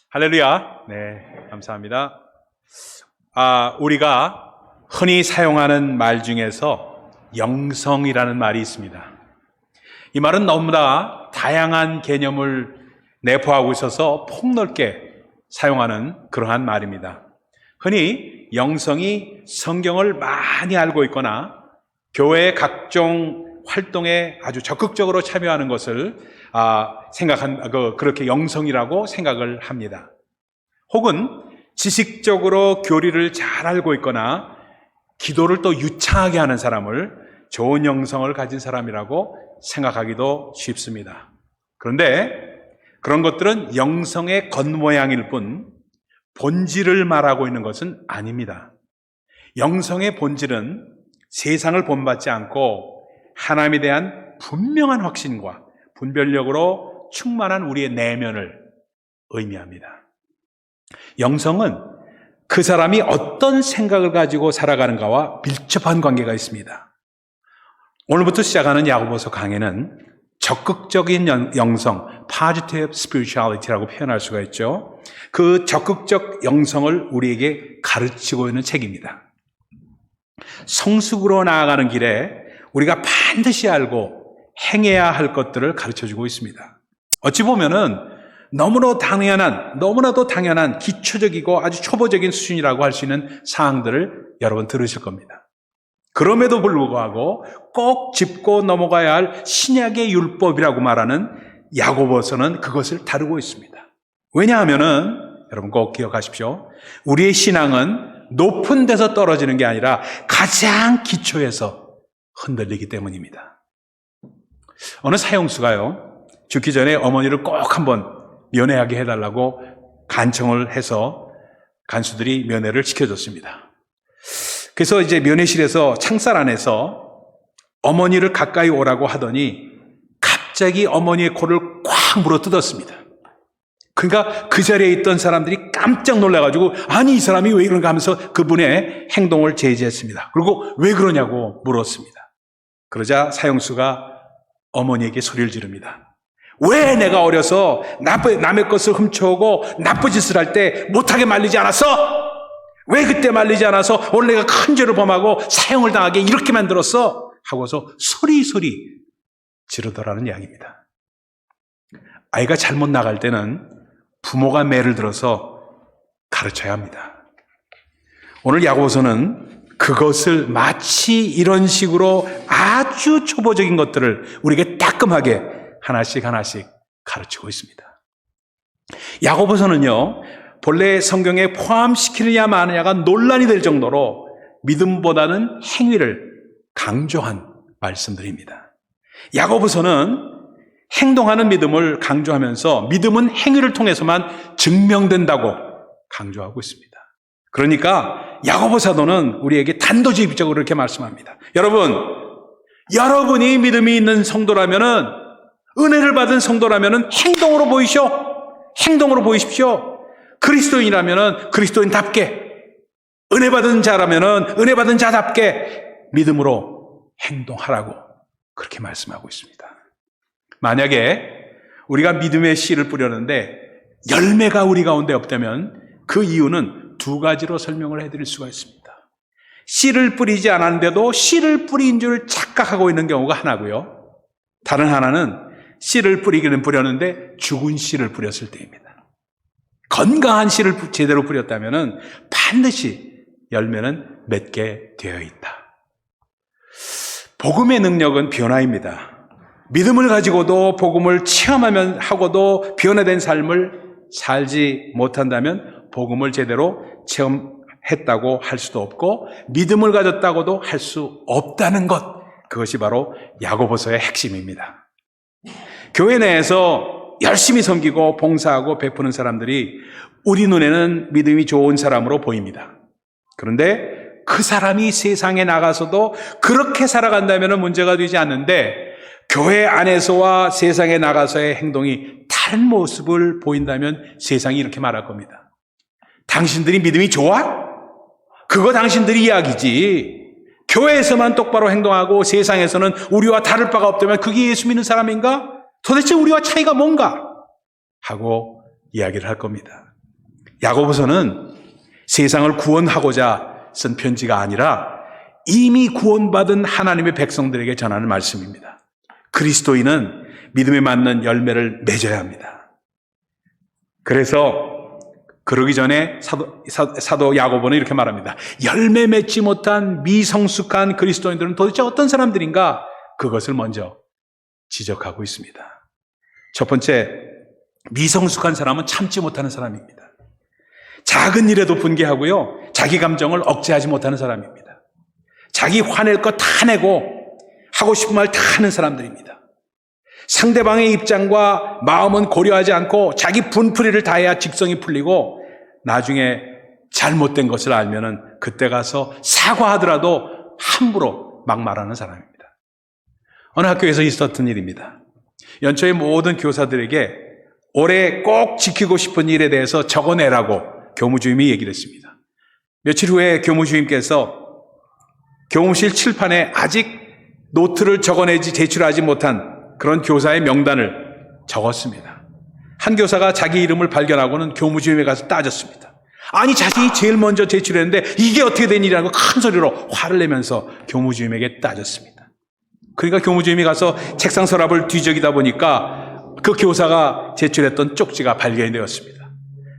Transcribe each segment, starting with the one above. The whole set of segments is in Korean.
할렐루야. 네, 감사합니다. 우리가 흔히 사용하는 말 중에서 영성이라는 말이 있습니다. 이 말은 너무나 다양한 개념을 내포하고 있어서 폭넓게 사용하는 그러한 말입니다. 흔히 영성이 성경을 많이 알고 있거나 교회의 각종 활동에 아주 적극적으로 참여하는 것을 그렇게 영성이라고 생각을 합니다. 혹은 지식적으로 교리를 잘 알고 있거나 기도를 또 유창하게 하는 사람을 좋은 영성을 가진 사람이라고 생각하기도 쉽습니다. 그런데 그런 것들은 영성의 겉모양일 뿐 본질을 말하고 있는 것은 아닙니다. 영성의 본질은 세상을 본받지 않고 하나님에 대한 분명한 확신과 분별력으로 충만한 우리의 내면을 의미합니다. 영성은 그 사람이 어떤 생각을 가지고 살아가는가와 밀접한 관계가 있습니다. 오늘부터 시작하는 야고보서 강해는 적극적인 영성, positive spirituality라고 표현할 수가 있죠. 그 적극적 영성을 우리에게 가르치고 있는 책입니다. 성숙으로 나아가는 길에 우리가 반드시 알고 행해야 할 것들을 가르쳐주고 있습니다. 어찌 보면은 너무나도 당연한 기초적이고 아주 초보적인 수준이라고 할 수 있는 사항들을 여러분 들으실 겁니다. 그럼에도 불구하고 꼭 짚고 넘어가야 할 신약의 율법이라고 말하는 야고보서는 그것을 다루고 있습니다. 왜냐하면은 여러분 꼭 기억하십시오. 우리의 신앙은 높은 데서 떨어지는 게 아니라 가장 기초에서 흔들리기 때문입니다. 어느 사형수가요, 죽기 전에 어머니를 꼭 한번 면회하게 해달라고 간청을 해서 간수들이 면회를 시켜줬습니다. 그래서 이제 면회실에서 창살 안에서 어머니를 가까이 오라고 하더니 갑자기 어머니의 코를 꽉 물어뜯었습니다. 그러니까 그 자리에 있던 사람들이 깜짝 놀라가지고 아니 이 사람이 왜 그런가 하면서 그분의 행동을 제지했습니다. 그리고 왜 그러냐고 물었습니다. 그러자 사형수가 어머니에게 소리를 지릅니다. 왜 내가 어려서 남의 것을 훔쳐오고 나쁜 짓을 할 때 못하게 말리지 않았어? 왜 그때 말리지 않아서 오늘 내가 큰 죄를 범하고 사형을 당하게 이렇게 만들었어? 하고서 소리소리 지르더라는 이야기입니다. 아이가 잘못 나갈 때는 부모가 매를 들어서 가르쳐야 합니다. 오늘 야고보서는 그것을 마치 이런 식으로 아주 초보적인 것들을 우리에게 따끔하게 하나씩 가르치고 있습니다. 야고보서는요, 본래 성경에 포함시키느냐 마느냐가 논란이 될 정도로 믿음보다는 행위를 강조한 말씀들입니다. 야고보서는 행동하는 믿음을 강조하면서 믿음은 행위를 통해서만 증명된다고 강조하고 있습니다. 그러니까 야고보 사도는 우리에게 단도직입적으로 이렇게 말씀합니다. 여러분이 믿음이 있는 성도라면은, 은혜를 받은 성도라면은 행동으로 보이십시오. 그리스도인이라면은 그리스도인답게, 은혜 받은 자라면은 은혜 받은 자답게 믿음으로 행동하라고 그렇게 말씀하고 있습니다. 만약에 우리가 믿음의 씨를 뿌렸는데 열매가 우리 가운데 없다면 그 이유는 두 가지로 설명을 해드릴 수가 있습니다. 씨를 뿌리지 않았는데도 씨를 뿌린 줄 착각하고 있는 경우가 하나고요. 다른 하나는 씨를 뿌리기는 뿌렸는데 죽은 씨를 뿌렸을 때입니다. 건강한 씨를 제대로 뿌렸다면 반드시 열매는 맺게 되어 있다. 복음의 능력은 변화입니다. 믿음을 가지고도 복음을 하고도 변화된 삶을 살지 못한다면 복음을 제대로 체험했다고 할 수도 없고 믿음을 가졌다고도 할 수 없다는 것, 그것이 바로 야고보서의 핵심입니다. 교회 내에서 열심히 섬기고 봉사하고 베푸는 사람들이 우리 눈에는 믿음이 좋은 사람으로 보입니다. 그런데 그 사람이 세상에 나가서도 그렇게 살아간다면 문제가 되지 않는데 교회 안에서와 세상에 나가서의 행동이 다른 모습을 보인다면 세상이 이렇게 말할 겁니다. 당신들이 믿음이 좋아? 그거 당신들이 이야기지. 교회에서만 똑바로 행동하고 세상에서는 우리와 다를 바가 없다면 그게 예수 믿는 사람인가? 도대체 우리와 차이가 뭔가? 하고 이야기를 할 겁니다. 야고보서는 세상을 구원하고자 쓴 편지가 아니라 이미 구원받은 하나님의 백성들에게 전하는 말씀입니다. 그리스도인은 믿음에 맞는 열매를 맺어야 합니다. 그래서 그러기 전에 사도 야고보는 이렇게 말합니다. 열매 맺지 못한 미성숙한 그리스도인들은 도대체 어떤 사람들인가? 그것을 먼저 지적하고 있습니다. 첫 번째, 미성숙한 사람은 참지 못하는 사람입니다. 작은 일에도 분개하고요, 자기 감정을 억제하지 못하는 사람입니다. 자기 화낼 거 다 내고 하고 싶은 말 다 하는 사람들입니다. 상대방의 입장과 마음은 고려하지 않고 자기 분풀이를 다해야 직성이 풀리고 나중에 잘못된 것을 알면은 그때 가서 사과하더라도 함부로 막 말하는 사람입니다. 어느 학교에서 있었던 일입니다. 연초에 모든 교사들에게 올해 꼭 지키고 싶은 일에 대해서 적어내라고 교무주임이 얘기를 했습니다. 며칠 후에 교무주임께서 교무실 칠판에 아직 노트를 적어내지 제출하지 못한 그런 교사의 명단을 적었습니다. 한 교사가 자기 이름을 발견하고는 교무주임에 가서 따졌습니다. 아니, 자신이 제일 먼저 제출했는데 이게 어떻게 된 일이라고 큰 소리로 화를 내면서 교무주임에게 따졌습니다. 그러니까 교무주임이 가서 책상 서랍을 뒤적이다 보니까 그 교사가 제출했던 쪽지가 발견되었습니다.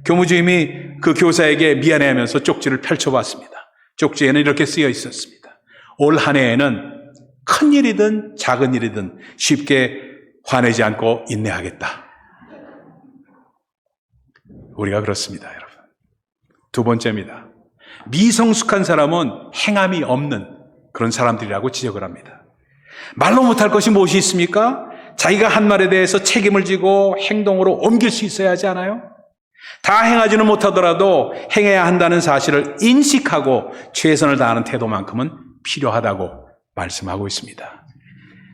교무주임이 그 교사에게 미안해하면서 쪽지를 펼쳐봤습니다. 쪽지에는 이렇게 쓰여 있었습니다. 올 한 해에는 큰 일이든 작은 일이든 쉽게 화내지 않고 인내하겠다. 우리가 그렇습니다, 여러분. 두 번째입니다. 미성숙한 사람은 행함이 없는 그런 사람들이라고 지적을 합니다. 말로 못할 것이 무엇이 있습니까? 자기가 한 말에 대해서 책임을 지고 행동으로 옮길 수 있어야 하지 않아요? 다 행하지는 못하더라도 행해야 한다는 사실을 인식하고 최선을 다하는 태도만큼은 필요하다고 말씀하고 있습니다.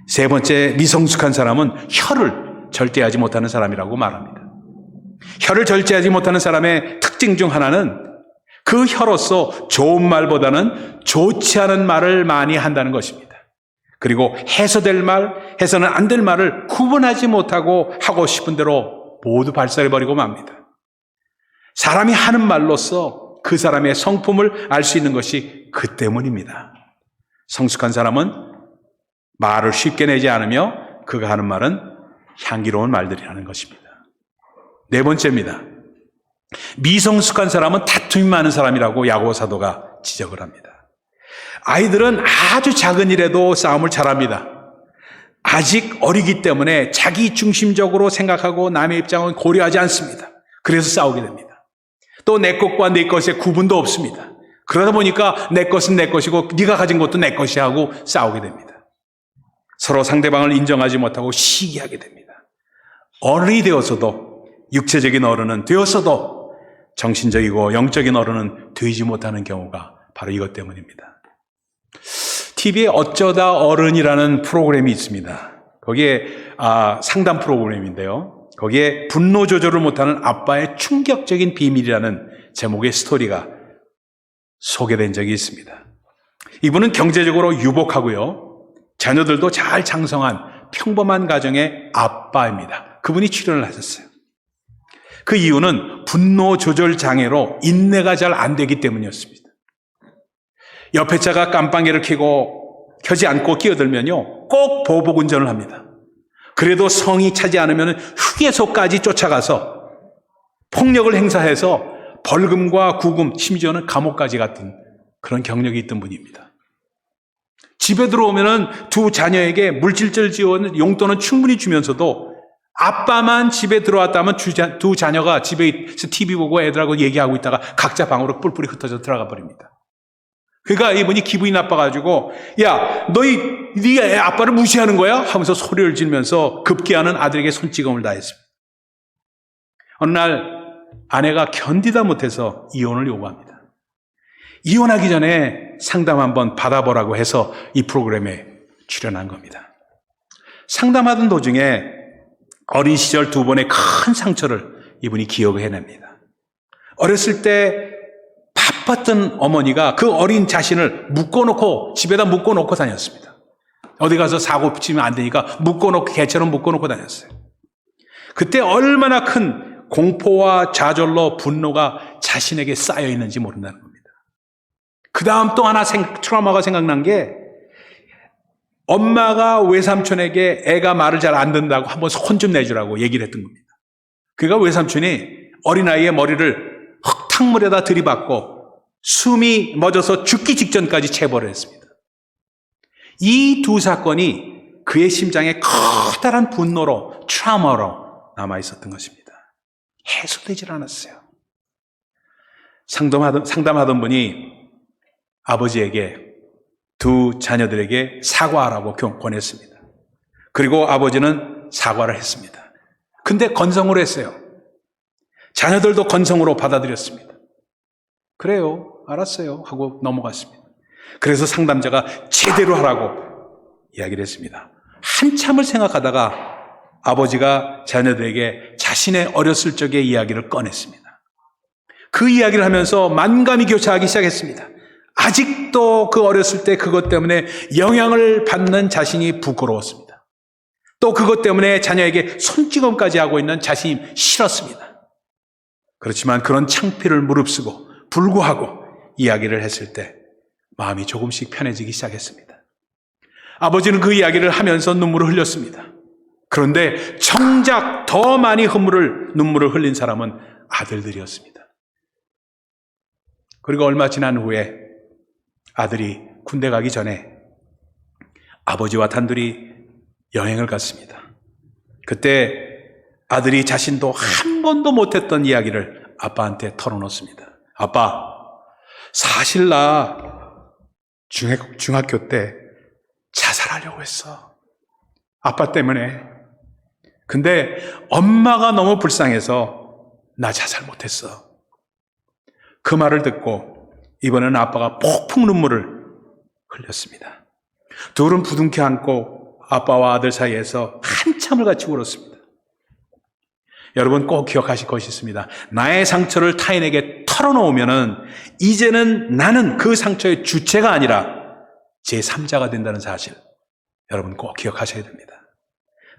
세 번째, 미성숙한 사람은 혀를 절제하지 못하는 사람이라고 말합니다. 혀를 절제하지 못하는 사람의 특징 중 하나는 그 혀로서 좋은 말보다는 좋지 않은 말을 많이 한다는 것입니다. 그리고 해서될 말, 해서는 안 될 말을 구분하지 못하고 하고 싶은 대로 모두 발설해버리고 맙니다. 사람이 하는 말로써 그 사람의 성품을 알 수 있는 것이 그 때문입니다. 성숙한 사람은 말을 쉽게 내지 않으며 그가 하는 말은 향기로운 말들이라는 것입니다. 네 번째입니다. 미성숙한 사람은 다툼이 많은 사람이라고 야고보 사도가 지적을 합니다. 아이들은 아주 작은 일에도 싸움을 잘합니다. 아직 어리기 때문에 자기 중심적으로 생각하고 남의 입장을 고려하지 않습니다. 그래서 싸우게 됩니다. 또 내 것과 내 것의 구분도 없습니다. 그러다 보니까 내 것은 내 것이고 네가 가진 것도 내 것이 하고 싸우게 됩니다. 서로 상대방을 인정하지 못하고 시기하게 됩니다. 어른이 되어서도, 육체적인 어른은 되었어도 정신적이고 영적인 어른은 되지 못하는 경우가 바로 이것 때문입니다. TV에 어쩌다 어른이라는 프로그램이 있습니다. 거기에 상담 프로그램인데요. 거기에 분노 조절을 못하는 아빠의 충격적인 비밀이라는 제목의 스토리가 소개된 적이 있습니다. 이분은 경제적으로 유복하고요, 자녀들도 잘 장성한 평범한 가정의 아빠입니다. 그분이 출연을 하셨어요. 그 이유는 분노 조절 장애로 인내가 잘 안 되기 때문이었습니다. 옆에 차가 깜빡이를 켜지 않고 끼어들면요, 꼭 보복 운전을 합니다. 그래도 성이 차지 않으면 휴게소까지 쫓아가서 폭력을 행사해서 벌금과 구금, 심지어는 감옥까지 갔던 그런 경력이 있던 분입니다. 집에 들어오면은 두 자녀에게 물질적 지원, 용돈은 충분히 주면서도 아빠만 집에 들어왔다면 두 자녀가 집에 TV 보고 애들하고 얘기하고 있다가 각자 방으로 뿔뿔이 흩어져 들어가 버립니다. 그러니까 이분이 기분이 나빠가지고, 야, 네 아빠를 무시하는 거야? 하면서 소리를 지르면서 급기야는 아들에게 손찌검을 다했습니다. 어느 날 아내가 견디다 못해서 이혼을 요구합니다. 이혼하기 전에 상담 한번 받아보라고 해서 이 프로그램에 출연한 겁니다. 상담하던 도중에 어린 시절 두 번의 큰 상처를 이분이 기억해냅니다. 어렸을 때 바빴던 어머니가 그 어린 자신을 집에다 묶어놓고 다녔습니다. 어디 가서 사고 치면 안 되니까 개처럼 묶어놓고 다녔어요. 그때 얼마나 큰 공포와 좌절로 분노가 자신에게 쌓여 있는지 모른다는 겁니다. 그 다음 또 하나 트라우마가 생각난 게 엄마가 외삼촌에게 애가 말을 잘 안 듣는다고 한번 손 좀 내주라고 얘기를 했던 겁니다. 그러니까 외삼촌이 어린아이의 머리를 흙탕물에다 들이받고 숨이 멎어서 죽기 직전까지 체벌을 했습니다. 이 두 사건이 그의 심장에 커다란 분노로 트라우마로 남아있었던 것입니다. 해소되질 않았어요. 상담하던 분이 아버지에게 두 자녀들에게 사과하라고 권했습니다. 그리고 아버지는 사과를 했습니다. 근데 건성으로 했어요. 자녀들도 건성으로 받아들였습니다. 그래요, 알았어요 하고 넘어갔습니다. 그래서 상담자가 제대로 하라고 이야기를 했습니다. 한참을 생각하다가 아버지가 자녀들에게 자신의 어렸을 적의 이야기를 꺼냈습니다. 그 이야기를 하면서 만감이 교차하기 시작했습니다. 아직도 그 어렸을 때 그것 때문에 영향을 받는 자신이 부끄러웠습니다. 또 그것 때문에 자녀에게 손찌검까지 하고 있는 자신이 싫었습니다. 그렇지만 그런 창피를 무릅쓰고 불구하고 이야기를 했을 때 마음이 조금씩 편해지기 시작했습니다. 아버지는 그 이야기를 하면서 눈물을 흘렸습니다. 그런데 정작 더 많이 눈물을 흘린 사람은 아들들이었습니다. 그리고 얼마 지난 후에 아들이 군대 가기 전에 아버지와 단둘이 여행을 갔습니다. 그때 아들이 자신도 한 번도 못했던 이야기를 아빠한테 털어놓습니다. 아빠, 사실 나 중학교 때 자살하려고 했어. 아빠 때문에. 근데 엄마가 너무 불쌍해서 나 자살 못했어. 그 말을 듣고 이번에는 아빠가 폭풍 눈물을 흘렸습니다. 둘은 부둥켜 안고 아빠와 아들 사이에서 한참을 같이 울었습니다. 여러분 꼭 기억하실 것이 있습니다. 나의 상처를 타인에게 털어놓으면은 이제는 나는 그 상처의 주체가 아니라 제3자가 된다는 사실 여러분 꼭 기억하셔야 됩니다.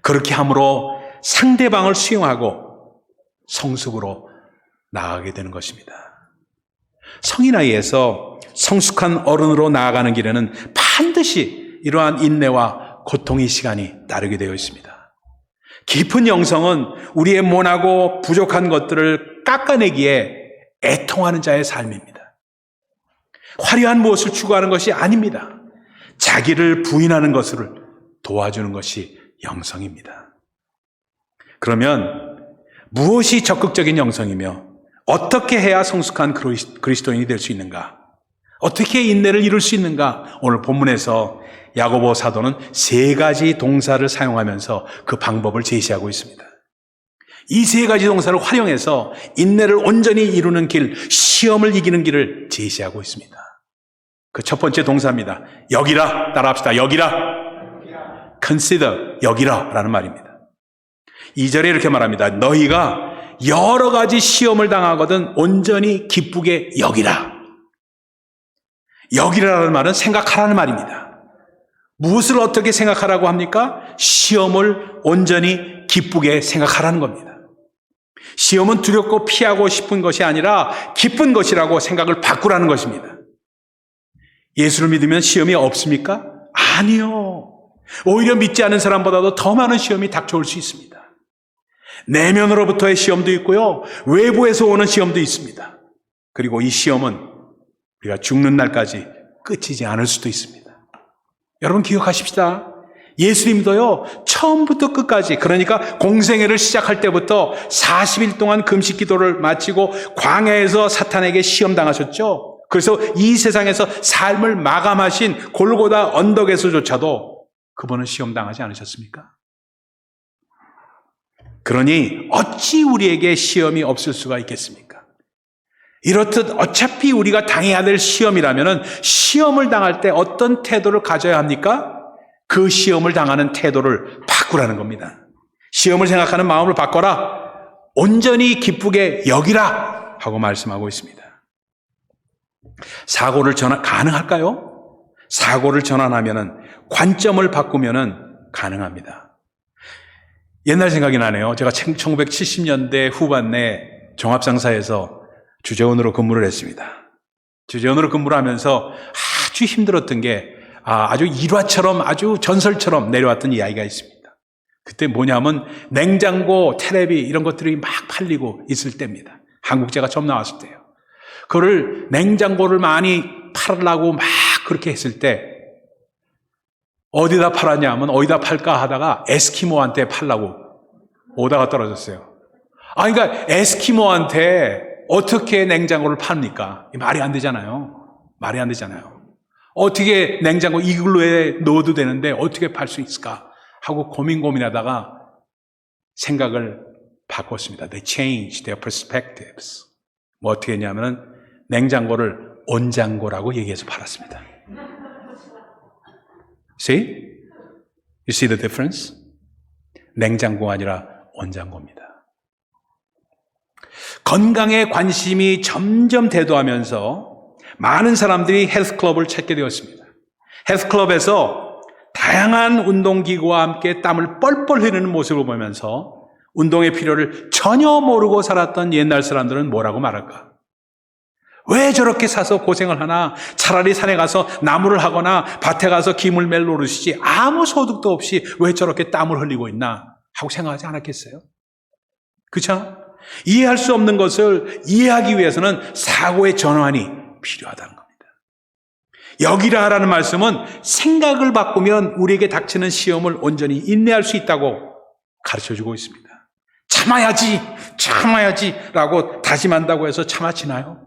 그렇게 함으로 상대방을 수용하고 성숙으로 나아가게 되는 것입니다. 성인 나이에서 성숙한 어른으로 나아가는 길에는 반드시 이러한 인내와 고통의 시간이 따르게 되어 있습니다. 깊은 영성은 우리의 모나고 부족한 것들을 깎아내기에 애통하는 자의 삶입니다. 화려한 무엇을 추구하는 것이 아닙니다. 자기를 부인하는 것을 도와주는 것이 영성입니다. 그러면 무엇이 적극적인 영성이며 어떻게 해야 성숙한 그리스도인이 될 수 있는가? 어떻게 인내를 이룰 수 있는가? 오늘 본문에서 야고보 사도는 3가지 동사를 사용하면서 그 방법을 제시하고 있습니다. 이 3가지 동사를 활용해서 인내를 온전히 이루는 길, 시험을 이기는 길을 제시하고 있습니다. 그 첫 번째 동사입니다. 여기라, 따라합시다. 여기라. consider, 여기라 라는 말입니다. 2절에 이렇게 말합니다. 너희가 여러 가지 시험을 당하거든 온전히 기쁘게 여기라. 여기라는 말은 생각하라는 말입니다. 무엇을 어떻게 생각하라고 합니까? 시험을 온전히 기쁘게 생각하라는 겁니다. 시험은 두렵고 피하고 싶은 것이 아니라 기쁜 것이라고 생각을 바꾸라는 것입니다. 예수를 믿으면 시험이 없습니까? 아니요. 오히려 믿지 않은 사람보다도 더 많은 시험이 닥쳐올 수 있습니다. 내면으로부터의 시험도 있고요. 외부에서 오는 시험도 있습니다. 그리고 이 시험은 우리가 죽는 날까지 끝이지 않을 수도 있습니다. 여러분 기억하십시다. 예수님도요. 처음부터 끝까지 그러니까 공생애를 시작할 때부터 40일 동안 금식 기도를 마치고 광야에서 사탄에게 시험당하셨죠. 그래서 이 세상에서 삶을 마감하신 골고다 언덕에서조차도 그분은 시험당하지 않으셨습니까? 그러니 어찌 우리에게 시험이 없을 수가 있겠습니까? 이렇듯 어차피 우리가 당해야 될 시험이라면 시험을 당할 때 어떤 태도를 가져야 합니까? 그 시험을 당하는 태도를 바꾸라는 겁니다. 시험을 생각하는 마음을 바꿔라. 온전히 기쁘게 여기라 하고 말씀하고 있습니다. 사고를 가능할까요? 사고를 전환하면 관점을 바꾸면 가능합니다. 옛날 생각이 나네요. 제가 1970년대 후반에 종합상사에서 주재원으로 근무를 했습니다. 주재원으로 근무를 하면서 아주 힘들었던 게 아주 일화처럼 아주 전설처럼 내려왔던 이야기가 있습니다. 그때 뭐냐면 냉장고, 텔레비 이런 것들이 막 팔리고 있을 때입니다. 한국제가 처음 나왔을 때요. 그거를 냉장고를 많이 팔으려고 막 그렇게 했을 때 어디다 팔았냐 하면 어디다 팔까 하다가 에스키모한테 팔라고 오다가 떨어졌어요. 그러니까 에스키모한테 어떻게 냉장고를 팝니까? 말이 안 되잖아요. 말이 안 되잖아요. 어떻게 냉장고 이글루에 넣어도 되는데 어떻게 팔 수 있을까? 하고 고민하다가 생각을 바꿨습니다. They changed their perspectives. 뭐 어떻게 했냐면 냉장고를 온장고라고 얘기해서 팔았습니다. See? You see the difference? 냉장고가 아니라 온장고입니다. 건강에 관심이 점점 대두하면서 많은 사람들이 헬스클럽을 찾게 되었습니다. 헬스클럽에서 다양한 운동기구와 함께 땀을 뻘뻘 흐르는 모습을 보면서 운동의 필요를 전혀 모르고 살았던 옛날 사람들은 뭐라고 말할까? 왜 저렇게 사서 고생을 하나? 차라리 산에 가서 나무를 하거나 밭에 가서 기물 멜 노릇이지 아무 소득도 없이 왜 저렇게 땀을 흘리고 있나? 하고 생각하지 않았겠어요? 그렇죠? 이해할 수 없는 것을 이해하기 위해서는 사고의 전환이 필요하다는 겁니다. 여기라 하라는 말씀은 생각을 바꾸면 우리에게 닥치는 시험을 온전히 인내할 수 있다고 가르쳐주고 있습니다. 참아야지 라고 다짐한다고 해서 참아지나요?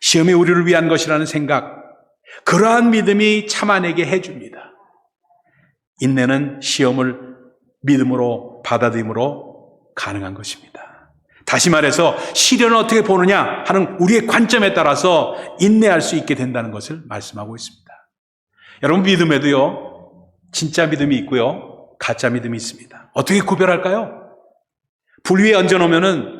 시험이 우리를 위한 것이라는 생각, 그러한 믿음이 참아내게 해줍니다. 인내는 시험을 믿음으로 받아들임으로 가능한 것입니다. 다시 말해서 시련을 어떻게 보느냐 하는 우리의 관점에 따라서 인내할 수 있게 된다는 것을 말씀하고 있습니다. 여러분, 믿음에도요, 진짜 믿음이 있고요, 가짜 믿음이 있습니다. 어떻게 구별할까요? 불 위에 얹어놓으면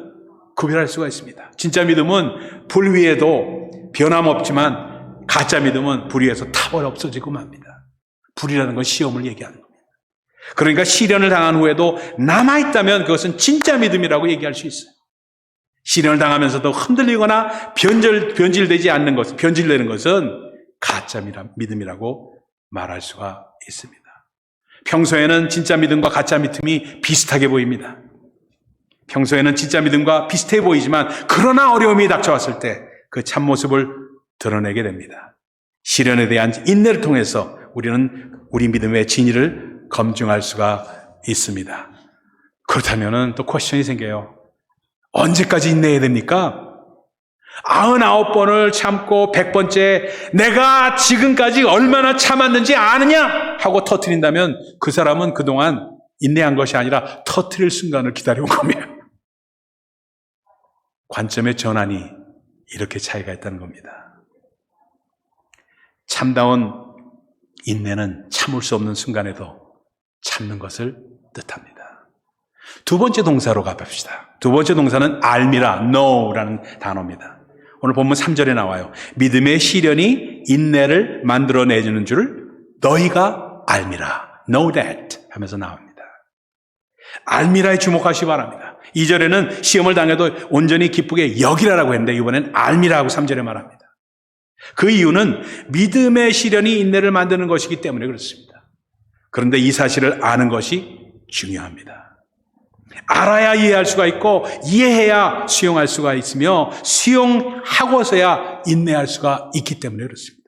구별할 수가 있습니다. 진짜 믿음은 불 위에도 변함없지만 가짜 믿음은 불 위에서 타버려 없어지고 맙니다. 불이라는 건 시험을 얘기하는 겁니다. 그러니까 시련을 당한 후에도 남아있다면 그것은 진짜 믿음이라고 얘기할 수 있어요. 시련을 당하면서도 흔들리거나 변질되지 않는 것, 변질되는 것은 가짜 믿음이라고 말할 수가 있습니다. 평소에는 진짜 믿음과 가짜 믿음이 비슷하게 보입니다. 평소에는 진짜 믿음과 비슷해 보이지만 그러나 어려움이 닥쳐왔을 때 그 참모습을 드러내게 됩니다. 시련에 대한 인내를 통해서 우리는 우리 믿음의 진위를 검증할 수가 있습니다. 그렇다면 또 퀘스천이 생겨요. 언제까지 인내해야 됩니까? 99번을 참고 100번째 내가 지금까지 얼마나 참았는지 아느냐 하고 터뜨린다면 그 사람은 그동안 인내한 것이 아니라 터뜨릴 순간을 기다려온 겁니다. 관점의 전환이 이렇게 차이가 있다는 겁니다. 참다운 인내는 참을 수 없는 순간에도 참는 것을 뜻합니다. 두 번째 동사로 가봅시다. 두 번째 동사는 알미라, know라는 단어입니다. 오늘 본문 3절에 나와요. 믿음의 시련이 인내를 만들어내주는 줄 너희가 알미라, know that 하면서 나옵니다. 알미라에 주목하시기 바랍니다. 2절에는 시험을 당해도 온전히 기쁘게 여기라라고 했는데 이번엔 알미라하고 3절에 말합니다. 그 이유는 믿음의 시련이 인내를 만드는 것이기 때문에 그렇습니다. 그런데 이 사실을 아는 것이 중요합니다. 알아야 이해할 수가 있고 이해해야 수용할 수가 있으며 수용하고서야 인내할 수가 있기 때문에 그렇습니다.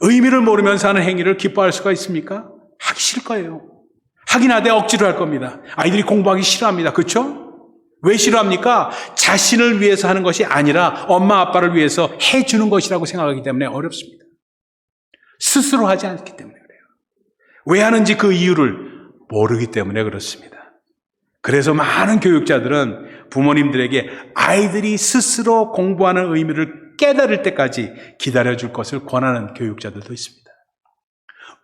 의미를 모르면서 하는 행위를 기뻐할 수가 있습니까? 하기 싫을 거예요. 하긴 하되 억지로 할 겁니다. 아이들이 공부하기 싫어합니다. 그렇죠? 왜 싫어합니까? 자신을 위해서 하는 것이 아니라 엄마 아빠를 위해서 해주는 것이라고 생각하기 때문에 어렵습니다. 스스로 하지 않기 때문에 그래요. 왜 하는지 그 이유를 모르기 때문에 그렇습니다. 그래서 많은 교육자들은 부모님들에게 아이들이 스스로 공부하는 의미를 깨달을 때까지 기다려줄 것을 권하는 교육자들도 있습니다.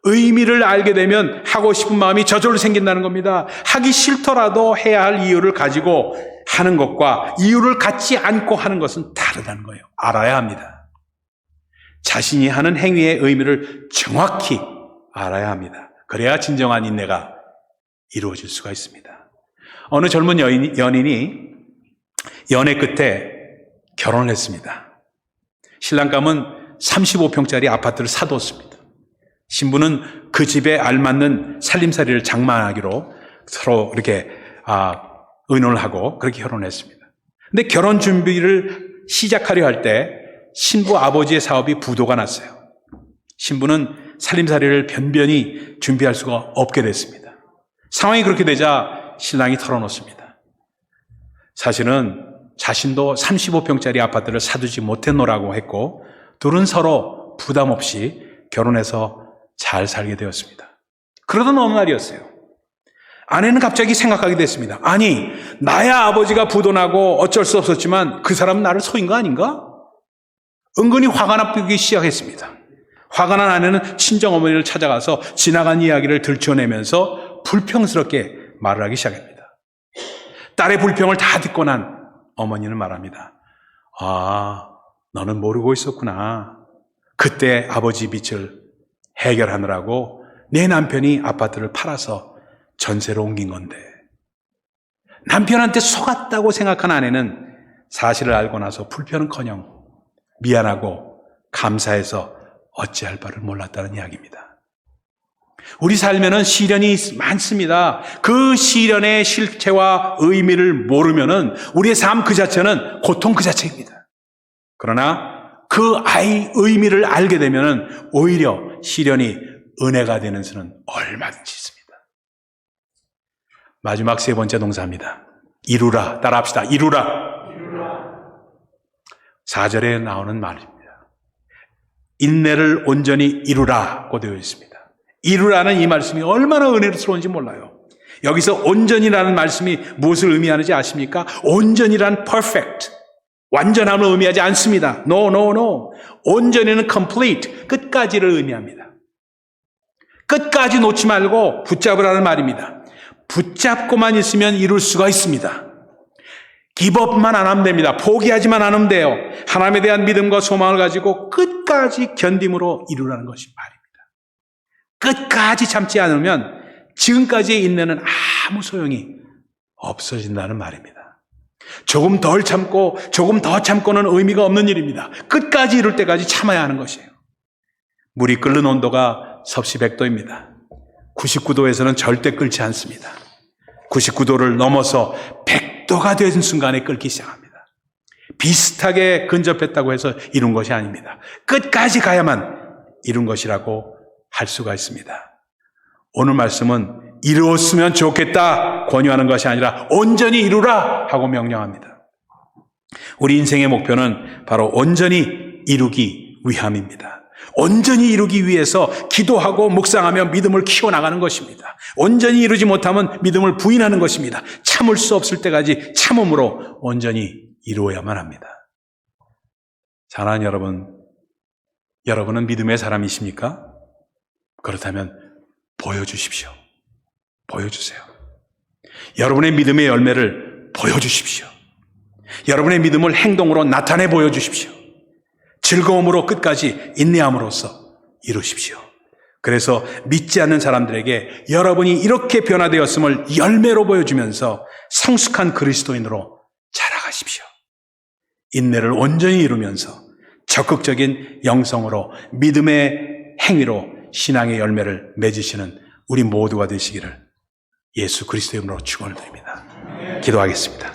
의미를 알게 되면 하고 싶은 마음이 저절로 생긴다는 겁니다. 하기 싫더라도 해야 할 이유를 가지고 하는 것과 이유를 갖지 않고 하는 것은 다르다는 거예요. 알아야 합니다. 자신이 하는 행위의 의미를 정확히 알아야 합니다. 그래야 진정한 인내가 이루어질 수가 있습니다. 어느 젊은 연인이 연애 끝에 결혼을 했습니다. 신랑감은 35평짜리 아파트를 사두었습니다. 신부는 그 집에 알맞는 살림살이를 장만하기로 서로 이렇게 의논을 하고 그렇게 결혼했습니다. 근데 결혼 준비를 시작하려 할 때 신부 아버지의 사업이 부도가 났어요. 신부는 살림살이를 변변히 준비할 수가 없게 됐습니다. 상황이 그렇게 되자 신랑이 털어놓습니다. 사실은 자신도 35평짜리 아파트를 사두지 못했노라고 했고 둘은 서로 부담 없이 결혼해서 잘 살게 되었습니다. 그러던 어느 날이었어요. 아내는 갑자기 생각하게 됐습니다. 아니, 나야 아버지가 부도나고 어쩔 수 없었지만 그 사람은 나를 속인 거 아닌가? 은근히 화가 나기 시작했습니다. 화가 난 아내는 친정어머니를 찾아가서 지나간 이야기를 들춰내면서 불평스럽게 말을 하기 시작합니다. 딸의 불평을 다 듣고 난 어머니는 말합니다. 아, 너는 모르고 있었구나. 그때 아버지 빚을 해결하느라고 내 남편이 아파트를 팔아서 전세로 옮긴 건데. 남편한테 속았다고 생각한 아내는 사실을 알고 나서 불편은커녕 미안하고 감사해서 어찌할 바를 몰랐다는 이야기입니다. 우리 삶에는 시련이 많습니다. 그 시련의 실체와 의미를 모르면은 우리의 삶 그 자체는 고통 그 자체입니다. 그러나 그 의미를 알게 되면은 오히려 시련이 은혜가 되는 수는 얼마든지 있습니다. 마지막 세 번째 동사입니다. 이루라. 따라합시다. 이루라. 4절에 나오는 말입니다. 인내를 온전히 이루라고 되어 있습니다. 이루라는 이 말씀이 얼마나 은혜스러운지 몰라요. 여기서 온전이라는 말씀이 무엇을 의미하는지 아십니까? 온전이란 perfect, 완전함을 의미하지 않습니다. No. 온전히는 complete, 끝까지를 의미합니다. 끝까지 놓지 말고 붙잡으라는 말입니다. 붙잡고만 있으면 이룰 수가 있습니다. 기법만 안 하면 됩니다. 포기하지만 않으면 돼요. 하나님에 대한 믿음과 소망을 가지고 끝까지 견딤으로 이루라는 것이 말입니다. 끝까지 참지 않으면 지금까지의 인내는 아무 소용이 없어진다는 말입니다. 조금 덜 참고 조금 더 참고는 의미가 없는 일입니다. 끝까지 이룰 때까지 참아야 하는 것이에요. 물이 끓는 온도가 섭씨 100도입니다. 99도에서는 절대 끓지 않습니다. 99도를 넘어서 100도가 된 순간에 끓기 시작합니다. 비슷하게 근접했다고 해서 이룬 것이 아닙니다. 끝까지 가야만 이룬 것이라고 할 수가 있습니다. 오늘 말씀은 이루었으면 좋겠다 권유하는 것이 아니라 온전히 이루라 하고 명령합니다. 우리 인생의 목표는 바로 온전히 이루기 위함입니다. 온전히 이루기 위해서 기도하고 묵상하며 믿음을 키워나가는 것입니다. 온전히 이루지 못하면 믿음을 부인하는 것입니다. 참을 수 없을 때까지 참음으로 온전히 이루어야만 합니다. 사랑하는 여러분, 여러분은 믿음의 사람이십니까? 그렇다면 보여주십시오. 보여주세요. 여러분의 믿음의 열매를 보여주십시오. 여러분의 믿음을 행동으로 나타내 보여주십시오. 즐거움으로 끝까지 인내함으로써 이루십시오. 그래서 믿지 않는 사람들에게 여러분이 이렇게 변화되었음을 열매로 보여주면서 성숙한 그리스도인으로 자라가십시오. 인내를 온전히 이루면서 적극적인 영성으로 믿음의 행위로 신앙의 열매를 맺으시는 우리 모두가 되시기를 예수 그리스도의 이름으로 축원을 드립니다. 기도하겠습니다.